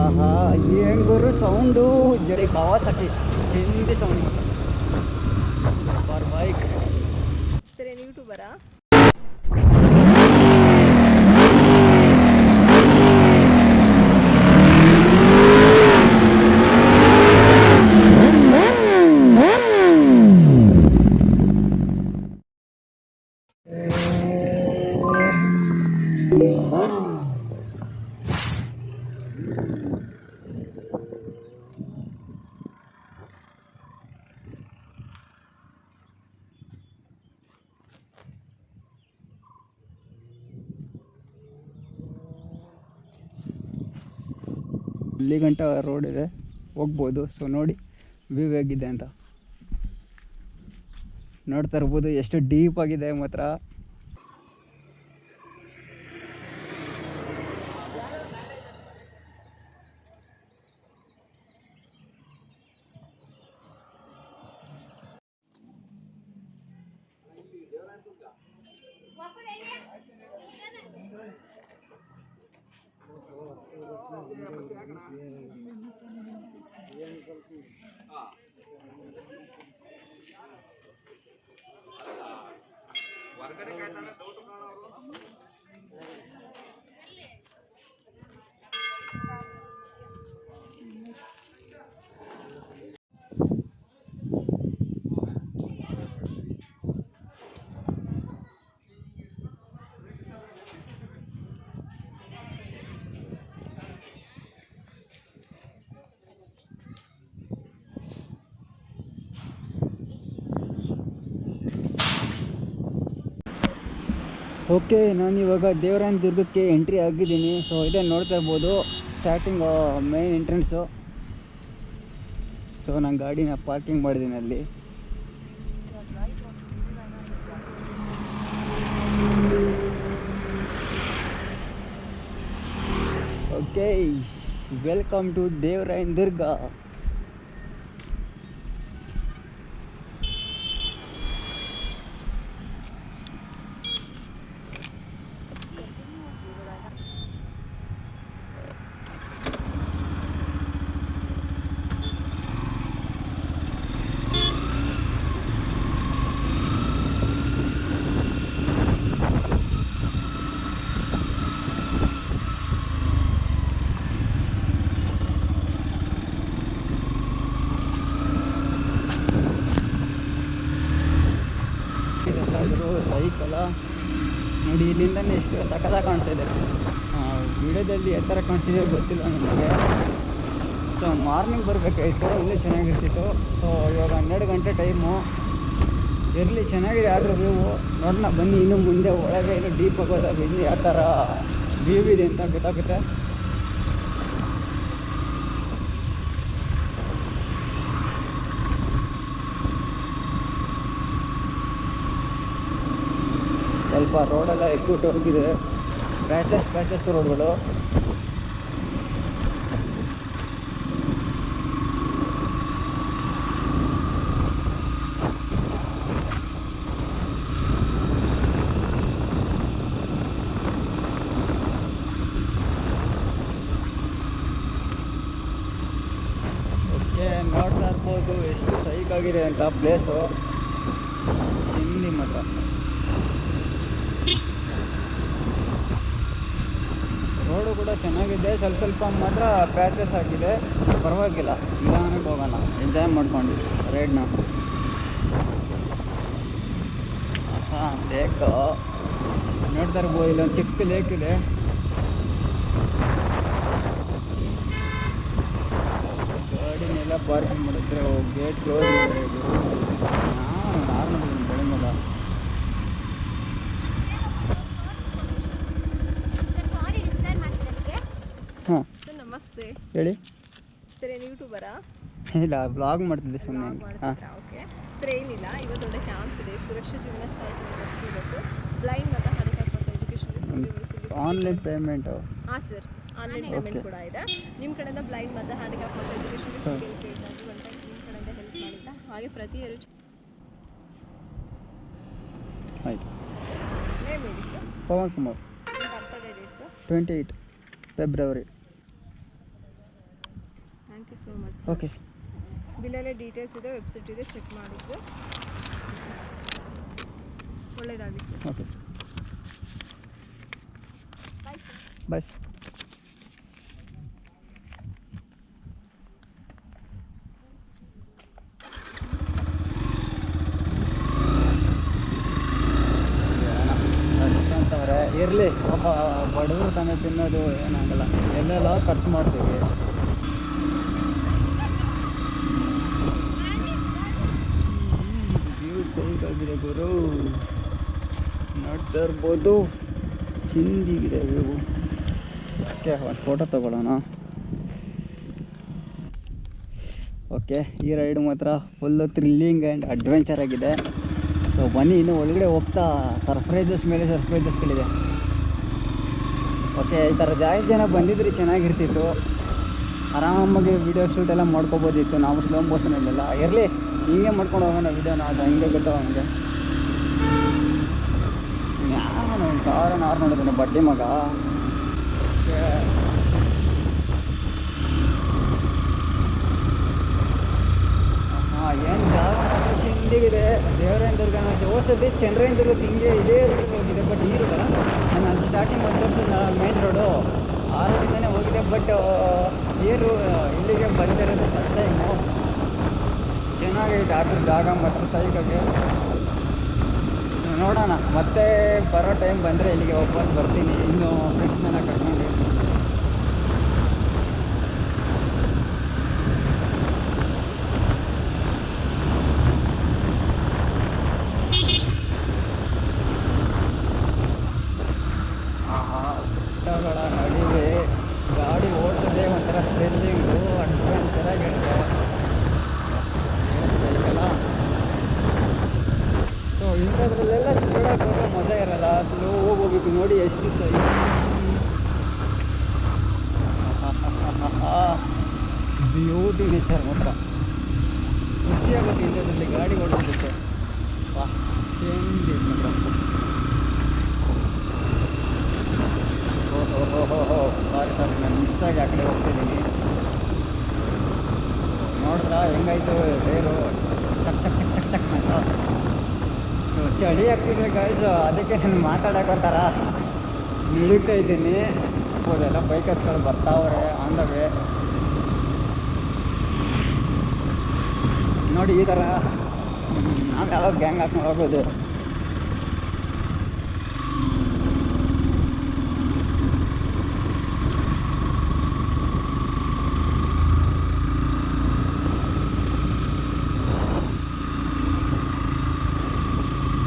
ಆಹಾ ಏನು ಗುರು ಸೌಂಡು ಜಡಿ ಕಾವಾಸಕಿ ಚಿಂದಿ ಸೌಂಡ್ ಸೂಪರ್ ಬೈಕ್. ಸರಿ ಯೂಟ್ಯೂಬರಾ? ಇಲ್ಲಿ ಗಂಟ ರೋಡ್ ಇದೆ, ಹೋಗ್ಬೋದು. ಸೊ ನೋಡಿ ವ್ಯೂ ಹೇಗಿದೆ ಅಂತ ನೋಡ್ತಾ ಇರ್ಬೋದು, ಎಷ್ಟು ಡೀಪ್ ಆಗಿದೆ ಮಾತ್ರ. ಓಕೆ, ನಾನು ಇವಾಗ ದೇವರಾಯನ ದುರ್ಗಕ್ಕೆ ಎಂಟ್ರಿ ಆಗಿದ್ದೀನಿ. ಸೊ ಇದೇ ನೋಡ್ತಾ ಇರ್ಬೋದು ಸ್ಟಾರ್ಟಿಂಗ್ ಮೇನ್ ಎಂಟ್ರೆನ್ಸು. ಸೊ ನಾನು ಗಾಡಿನ ಪಾರ್ಕಿಂಗ್ ಮಾಡಿದ್ದೀನಿ ಅಲ್ಲಿ. Okay, welcome to Devarayana Durga. Cycle ನೋಡಿ, ಇಲ್ಲಿಂದನೇ ಎಷ್ಟು ಸಖತ್ತಾಗಿ ಕಾಣ್ತಾ ಇದೆ. ವಿಡಿಯೋದಲ್ಲಿ ಯಾವ ಥರ ಕಾಣಿಸ್ತಿದೆ ಗೊತ್ತಿಲ್ಲ ನನಗೆ. ಸೊ ಮಾರ್ನಿಂಗ್ ಬರಬೇಕಾಯಿತು, ಇನ್ನೂ ಚೆನ್ನಾಗಿರ್ತಿತ್ತು. ಸೊ ಇವಾಗ 12 ಗಂಟೆ ಟೈಮು ಇರಲಿ, ಚೆನ್ನಾಗಿದೆ. ಆದರೂ ವ್ಯೂ ನೋಡೋಣ ಬನ್ನಿ, ಇನ್ನು ಮುಂದೆ ಒಳಗೆ ಇನ್ನೂ ಡೀಪ್ ಆಗೋದಾಗ ಇನ್ನು ಯಾವ ಥರ ವ್ಯೂ ಇದೆ ಅಂತ ಗೊತ್ತಾಗುತ್ತೆ. ಸ್ವಲ್ಪ ರೋಡೆಲ್ಲ ಎಕ್ಯೂಟ್ ಹೋಗಿದೆ, ಪ್ಯಾಚಸ್ ರೋಡ್ಗಳು. ಓಕೆ, ನೋಡ್ತಾ ಇರ್ಬೋದು ಎಷ್ಟು ಸೈಕಾಗಿದೆ ಅಂತ ಪ್ಲೇಸು, ಚಿಂದಿ ಮಠ. ರೋಡು ಕೂಡ ಚೆನ್ನಾಗಿದೆ, ಸ್ವಲ್ಪ ಮಾತ್ರ ಪ್ಯಾಚಸ್ ಆಗಿದೆ, ಪರವಾಗಿಲ್ಲ. ನಿಧಾನಕ್ಕೆ ಹೋಗೋಣ, ಎಂಜಾಯ್ ಮಾಡ್ಕೊಂಡು ರೈಡ್ನ. ಹಾಂ, ಲೇಕು ನೋಡ್ತಾ ಇರ್ಬೋದು, ಇಲ್ಲೊಂದು ಚಿಕ್ಕ ಲೇಕ್ ಇದೆ. ಗಾಡಿನೆಲ್ಲ ಪಾರ್ಕಿಂಗ್ ಮಾಡಿದ್ರೆ ಗೇಟ್ ಕ್ಲೋಸ್ ಮಾಡಿದ್ರೆ ಇದು ನಾರ್ಮಲ್ ಬೆಳಂಗಲ್ಲ. ಹಾಂ, ನಮಸ್ತೆ. ಹೇಳಿ. ಸರಿ ಯೂಟ್ಯೂಬರಾ? ಇಲ್ಲ, ಬ್ಲಾಗ್ ಮಾಡ್ತಿದ್ದೆ ಸುಮ್ಮನೆ. ಹಾಂ, ಓಕೆ. ಸರಿ, ಏನಿಲ್ಲ, ಇವತ್ತು ಒಳ್ಳೆ ಕ್ಯಾಂಪ್ ಇದೆ, ಸುರಕ್ಷಾ ಜೀವನ ಚಾಲಿಸುವ ಬ್ಲೈಂಡ್ ಮತ್ತು ಹ್ಯಾಂಡಿಕ್ಯಾಪ್ ಮತ್ತು ಎಜುಕೇಷನ್ ಆನ್ಲೈನ್ ಪೇಮೆಂಟು. ಹಾಂ ಸರ್, ಆನ್ಲೈನ್ ಪೇಮೆಂಟ್ ಕೂಡ ಇದೆ. ನಿಮ್ಮ ಕಡೆಯಿಂದ ಬ್ಲೈಂಡ್ ಮತ್ತು ಹ್ಯಾಂಡಿಕ್ಯಾಪ್ ಮತ್ತು ಎಜುಕೇಷನ್ ಕೇಳ್ತಾ ಇದ್ದೀವಿ. ಒನ್ ಟೈಮ್ ನಿಮ್ಮ ಕಡೆಯಿಂದ ಹೆಲ್ಪ್ ಮಾಡಿದ್ದ ಹಾಗೆ ಪ್ರತಿ ಆಯಿತು. ನೇಮ್ ಹೇಳಿ sir. Pavan Kumar. Birthday date sir? 28 February. So much. Okay ಬಿಲ್ಲಲ್ಲೇ ಡೀಟೇಲ್ಸ್ ಇದೆ, ವೆಬ್ಸೈಟ್ ಇದೆ, ಚೆಕ್ ಮಾಡಿ ಸರ್. ಒಳ್ಳೆಯದಾಗಿ sir. Okay bye sir. Bye. ಅಂತವ್ರೆ ಇರಲಿ, ಪಾಪ ಬಡವರು ತಾನೇ ತಿನ್ನೋದು ಏನಾಗಲ್ಲ, ಎಲ್ಲೆಲ್ಲ ಖರ್ಚು ಮಾಡ್ತೀವಿ. ವ್ಯೂ ಸೈಡಾಗಿದೆ ಗುರು, ನೋಡ್ತಾ ಇರ್ಬೋದು, ಚಿಂದಿಗಿದೆ ವ್ಯೂ. ಓಕೆ, ಒಂದು ಫೋಟೋ ತೊಗೊಳ್ಳೋಣ. ಓಕೆ, ಈ ರೈಡ್ ಮಾತ್ರ ಫುಲ್ಲು ಥ್ರಿಲ್ಲಿಂಗ್ ಆ್ಯಂಡ್ ಅಡ್ವೆಂಚರ್ ಆಗಿದೆ. ಸೊ ಬನ್ನಿ, ಇನ್ನು ಒಳಗಡೆ ಹೋಗ್ತಾ ಸರ್ಪ್ರೈಸಸ್ ಮೇಲೆ ಸರ್ಪ್ರೈಸಸ್ಗಳಿದೆ. ಓಕೆ, ಈ ಥರ ಜಾಸ್ತಿ ಜನ ಬಂದಿದ್ರೆ ಚೆನ್ನಾಗಿರ್ತಿತ್ತು, ಆರಾಮಾಗಿ ವೀಡಿಯೋ ಶೂಟ್ ಎಲ್ಲ ಮಾಡ್ಕೋಬೋದಿತ್ತು. ನಾವು ಸ್ಲೋ ಮೋಷನಲ್ಲೆಲ್ಲ ಇರಲಿ, ಹಿಂಗೆ ಮಾಡ್ಕೊಂಡು ಹೋಗೋಣ ವೀಡಿಯೋನ, ಅದು ಹಿಂಗೆ ಗೊತ್ತೋ ಹಂಗೆ. ನಾನು ಒಂದು ಕಾರನ್ನು ಆರು ನೋಡಿದ್ದೀನಿ, ಬಡ್ಡಿ ಮಗ. ಹಾಂ, ಏನು ಜಾಗ ಮಾತ್ರ ಚೆಂದಿಗಿದೆ. ದೇವರಾಯನ ದುರ್ಗ ಹೋಗ್ತದೆ, ಚಂದ್ರಾಯನ ದುರ್ಗಕ್ಕೆ ಹಿಂಗೆ ಇದೇ ರೋಡ್ ಹೋಗಿದೆ. ಬಟ್ ಈ ರೋಡಲ್ಲ, ನಾನು ಸ್ಟಾರ್ಟಿಂಗ್ ಒಂದು ವರ್ಷ ಮೇನ್ ರೋಡು ಆ ರೋಡಿಂದನೇ ಹೋಗಿದೆ. ಬಟ್ ಈ ಇಲ್ಲಿಗೆ ಬಂದಿರೋದು ಫಸ್ಟ್ ಟೈಮು. ಚೆನ್ನಾಗೈತೆ ಅದ್ರ ಜಾಗ ಮಾತ್ರ ಸೈಕಾಗಿ. ನೋಡೋಣ, ಮತ್ತೆ ಬರೋ ಟೈಮ್ ಬಂದರೆ ಇಲ್ಲಿಗೆ ವಾಪಸ್ ಬರ್ತೀನಿ, ಇನ್ನೂ ಫ್ರೆಂಡ್ಸ್ನೆಲ್ಲ ಕರ್ಕೊಂಡು. ಬೆಟ್ಟಗಳ ನಡುವೆ ಗಾಡಿ ಓಡಿಸೋದೇ ಒಂಥರ ಥ್ರಿಲ್ಲಿಂಗು, ಅಡ್ವೆಂಚರ್ ಆಗಿರುತ್ತೆ ಸೈಕಲ್ಲ. ಸೊ ಇಂಥದ್ರಲ್ಲೆಲ್ಲ ಸ್ಪೀಡಾಗಿ ಹೋಗೋ ಮಜಾ ಇರಲ್ಲ, ಸ್ಲೋ ಹೋಗ್ಬೇಕು. ನೋಡಿ ಎಷ್ಟು ಬ್ಯೂಟಿ ನೇಚರ್ ಮಾತ್ರ ಖುಷಿಯಾಗುತ್ತೆ ಇಂಥದ್ರಲ್ಲಿ ಗಾಡಿ ಓಡಿಸೋದಕ್ಕೆ. ವಾಹ್, ಚೇಂಜ್ ಮಾತ್ರ. ಓಹೋ ಸಾರಿ, ನಾನು ಮಿಸ್ಸಾಗಿ ಆ ಕಡೆ ಹೋಗ್ತಿದ್ದೀನಿ. ನೋಡಿದ್ರಾ ಹೆಂಗಾಯ್ತು ಬೇರು, ಚಕ್ ಚಕ್ ಚಕ್ ಚಕ್ ಚಕ್ ಅಂತ. ಚಳಿ ಆಗ್ತಿದೆ ಗಾಯ್ಸ್, ಅದಕ್ಕೆ ನಾನು ಮಾತಾಡೋಕ್ಕೋಂಥರ ನಿಲ್ತಾ ಇದ್ದೀನಿ. ಹೋದೆಲ್ಲ ಬೈಕರ್ಸ್ಗಳು ಬರ್ತಾವ್ರೆ ಆನ್ ದ ವೇ. ನೋಡಿ ಈ ಥರ ನಾವು ಯಾವಾಗ ಗ್ಯಾಂಗ್ ಹಾಕೊಂಡು ಹೋಗೋದು.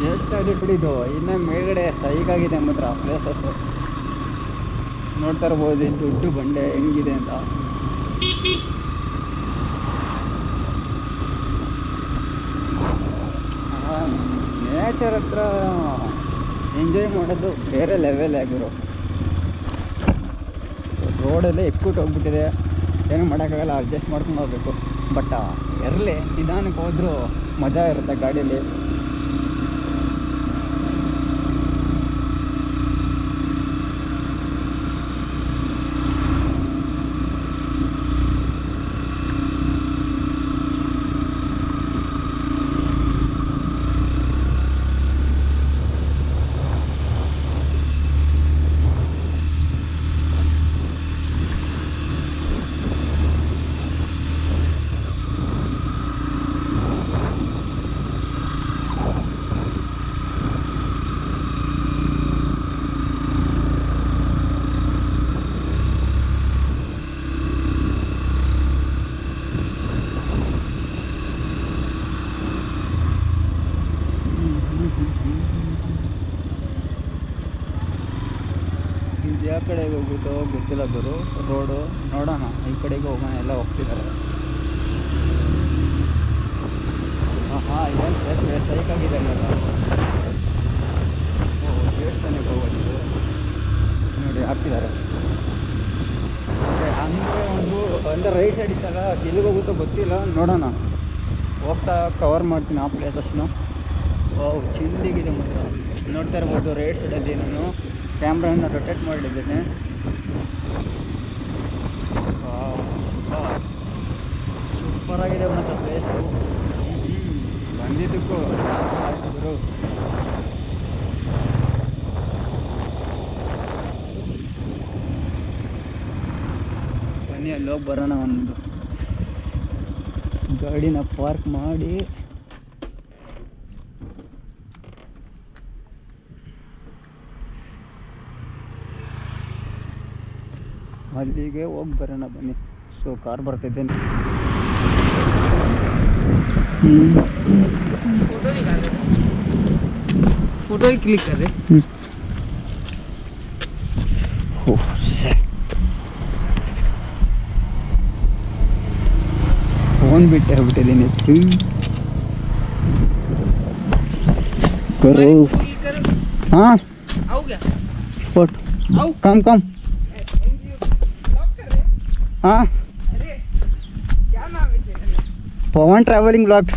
ಜಸ್ಟ್ ಅದು ಬಿಡಿದು ಇನ್ನು ಮೇಲ್ಗಡೆ ಸೈಗಾಗಿದೆ ಮಾತ್ರ ಪ್ಲೇಸಸ್ಸು. ನೋಡ್ತಾ ಇರ್ಬೋದು ದೊಡ್ಡ ಬಂಡೆ ಹೆಂಗಿದೆ ಅಂತ. ನೇಚರ್ ಹತ್ರ ಎಂಜಾಯ್ ಮಾಡೋದು ಬೇರೆ ಲೆವೆಲ್ ಆಗಿರೋ. ರೋಡಲ್ಲೇ ಎಕ್ಕೂಟ್ ಹೋಗ್ಬಿಟ್ಟಿದೆ, ಏನೂ ಮಾಡೋಕ್ಕಾಗಲ್ಲ, ಅಡ್ಜಸ್ಟ್ ಮಾಡ್ಕೊಂಡು ಹೋಗ್ಬೇಕು. ಬಟ್ ಇರಲಿ, ನಿಧಾನಕ್ಕೆ ಹೋದರೂ ಮಜಾ ಇರುತ್ತೆ ಗಾಡೀಲಿ. ಇದು ಯಾವ ಕಡೆಗೆ ಹೋಗುತ್ತೋ ಗೊತ್ತಿಲ್ಲ ಗುರು, ರೋಡು ನೋಡೋಣ. ಈ ಕಡೆಗೆ ಹೋಗೋಣ, ಎಲ್ಲ ಹೋಗ್ತಿದ್ದಾರೆ. ಹಾಂ, ಏನು ಸೈಕಾಗಿದೆ ಅಲ್ಲ. ಓ, ದೇವಸ್ಥಾನಕ್ಕೆ ಹೋಗೋದು ನೋಡಿ ಹಾಕ್ತಿದ್ದಾರೆ. ಅಂದರೆ ಒಂದು ರೈಟ್ ಸೈಡ್ ಇತ್ತಲ್ಲ, ಎಲ್ಲಿಗೆ ಹೋಗುತ್ತೋ ಗೊತ್ತಿಲ್ಲ, ನೋಡೋಣ. ಹೋಗ್ತಾ ಕವರ್ ಮಾಡ್ತೀನಿ ಆ ಪ್ಲೇಸಸ್ನು. ಓ, ಚಿಂದಿಗಿದೆ ಮಾತ್ರ. ನೋಡ್ತಾ ಇರ್ಬೋದು ರೈಟ್ ಸೈಡಲ್ಲಿ ನಾನು ಕ್ಯಾಮ್ರಾನ ರೊಟೇಟ್ ಮಾಡಿದ್ದೇನೆ. ಬನ್ನಿ ಅಲ್ಲಿ ಹೋಗಿ ಬರೋಣ. ಒಂದು ಗಾಡಿನ ಪಾರ್ಕ್ ಮಾಡಿ ಅಲ್ಲಿಗೆ ಹೋಗಿ ಬರೋಣ ಬನ್ನಿ. ಸೊ ಕಾರ್ ಬರ್ತಿದ್ದೇನೆ. फोटो ही क्लिक कर रहे. ಫೋನ್ ಬಿಟ್ಟಿದ್ದೀನಿ. करो हाँ आओ क्या फोट आओ कम कम ब्लॉक कर रहे. हाँ अरे क्या नाम है चैनल. Pavan travelling blogs.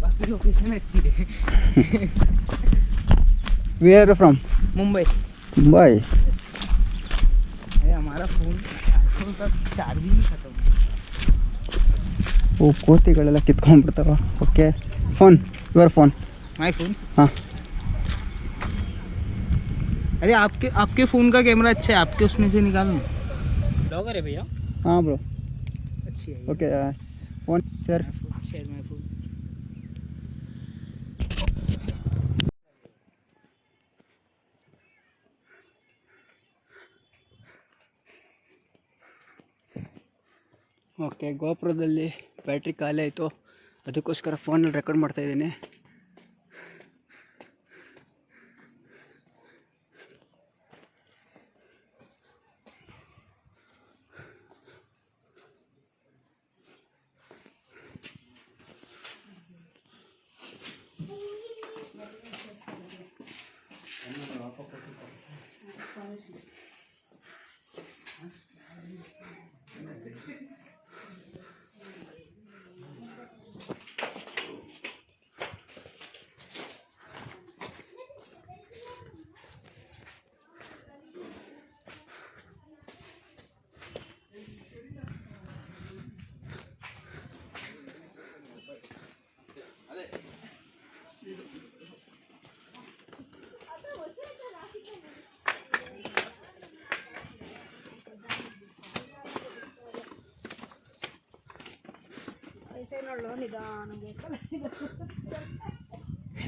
बाकी लोकेशन अच्छी है. Where are from? Mumbai. Mumbai. अरे हमारा फोन आईफोन का चार्जिंग ही खत्म. ಓ ಕೋತಿಗಳೆಲ್ಲ ಕಿತ್ಕೊಂಡ್ಬಿಡ್ತಾವ. Okay phone your phone. My phone. हाँ अरे आपके आपके फ़ोन का कैमरा अच्छा है, आपके उसमें से निकालो. ब्लॉगर है भैया. हाँ ब्रो. अच्छी है. Okay phone sir. Share my phone. Okay ಗೋಪುರದಲ್ಲಿ ಬ್ಯಾಟ್ರಿ ಖಾಲಿ ಆಯಿತು, ಅದಕ್ಕೋಸ್ಕರ ಫೋನಲ್ಲಿ ರೆಕಾರ್ಡ್ ಮಾಡ್ತಾಯಿದ್ದೀನಿ.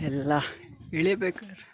ಎಲ್ಲ ಇಳಿಬೇಕಾದ್ರೆ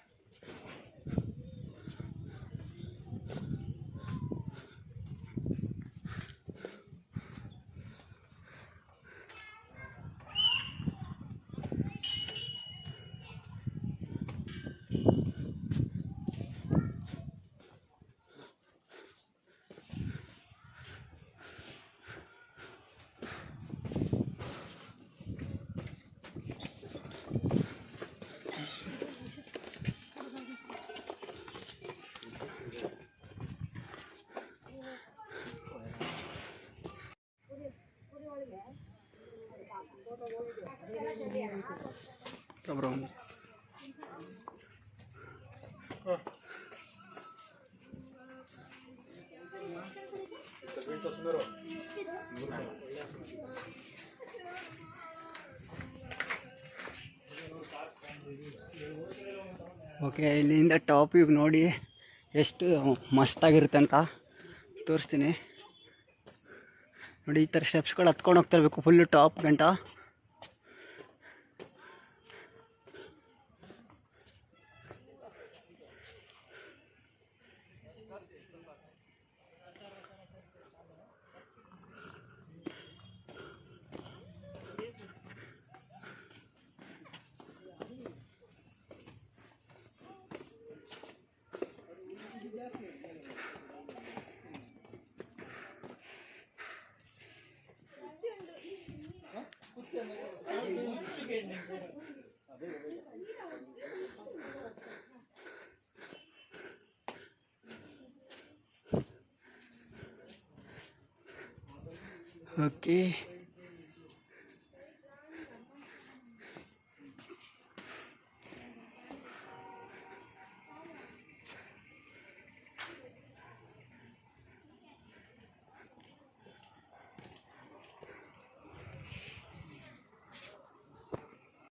ಬ್ರೋ. ಓಕೆ ಇಲ್ಲಿಂದ ಟಾಪ್ ವ್ಯೂ ನೋಡಿ ಎಷ್ಟು ಮಸ್ತಾಗಿರುತ್ತೆ ಅಂತ ತೋರಿಸ್ತೀನಿ ನೋಡಿ. ಈ ಥರ ಸ್ಟೆಪ್ಸ್ಗಳು ಹತ್ಕೊಂಡು ಹೋಗ್ತಾ ಇರಬೇಕು ಫುಲ್ಲು ಟಾಪ್ ಗಂಟ. ಓಕೆ